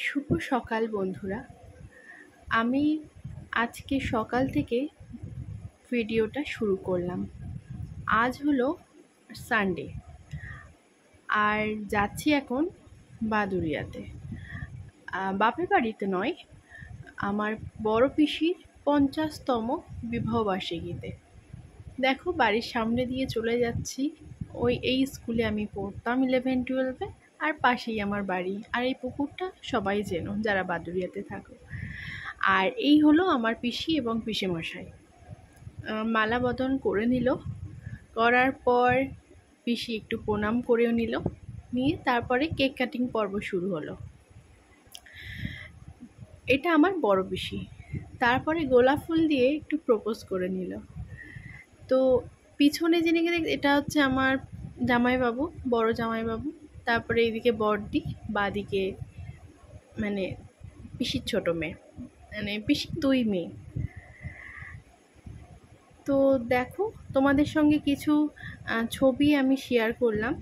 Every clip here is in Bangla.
শুভ সকাল বন্ধুরা। আমি আজকে সকাল থেকে ভিডিওটা শুরু করলাম। আজ হলো সানডে আর যাচ্ছি এখন বাদুড়িয়াতে। বাপের বাড়িতে নয়, আমার বড় পিসির 50তম বিবাহবার্ষিকীতে। দেখো বাড়ির সামনে দিয়ে চলে যাচ্ছি। এই স্কুলে আমি পড়তাম 11-12-এ, আর পাশেই আমার বাড়ি। আর এই পুকুরটা সবাই চেনো যারা বাদুড়িয়াতে থাকো। আর এই হলো আমার পিসি এবং পিসেমশাই। মালা বদন করে নিল, করার পর পিসি একটু প্রণাম করেও নিল, নিয়ে তারপরে কেক কাটিং পর্ব শুরু হলো। এটা আমার বড় পিসি। তারপরে গোলাপ ফুল দিয়ে একটু প্রপোজ করে নিল। তো পিছনে যিনি এটা হচ্ছে আমার জামাইবাবু, বড় জামাইবাবু। তারপরে এইদিকে বড়দি, বাদিকে মানে পিসির ছোট মেয়ে, মানে পিসির 2 মেয়ে। তো দেখো, তোমাদের সঙ্গে কিছু ছবি আমি শেয়ার করলাম।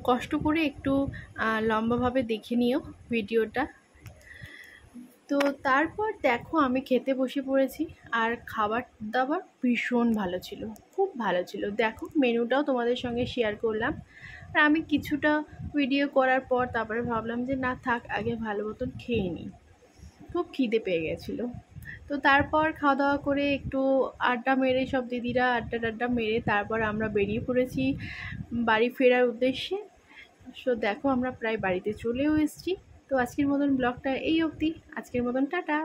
কষ্ট করে একটু লম্বাভাবে দেখে নিও ভিডিওটা। তো তারপর দেখো আমি খেতে বসে পড়েছি, আর খাবার দাবার ভীষণ ভালো ছিল, খুব ভালো ছিল। দেখো মেনুটাও তোমাদের সঙ্গে শেয়ার করলাম। আর আমি কিছুটা ভিডিও করার পর তারপরে ভাবলাম যে না থাক, আগে ভালো মতন খেয়ে নিই। খুব খিদে পেয়ে গেছিলো। তো তারপর খাওয়া দাওয়া করে একটু আড্ডা মেরে, সব দিদিরা আড্ডা মেরে তারপর আমরা বেরিয়ে পড়েছি বাড়ি ফেরার উদ্দেশ্যে। সো দেখো আমরা প্রায় বাড়িতে চলেও এসেছি। তো আজকের মতন ব্লগটা এই অবধি। আজকের মতন টাটা।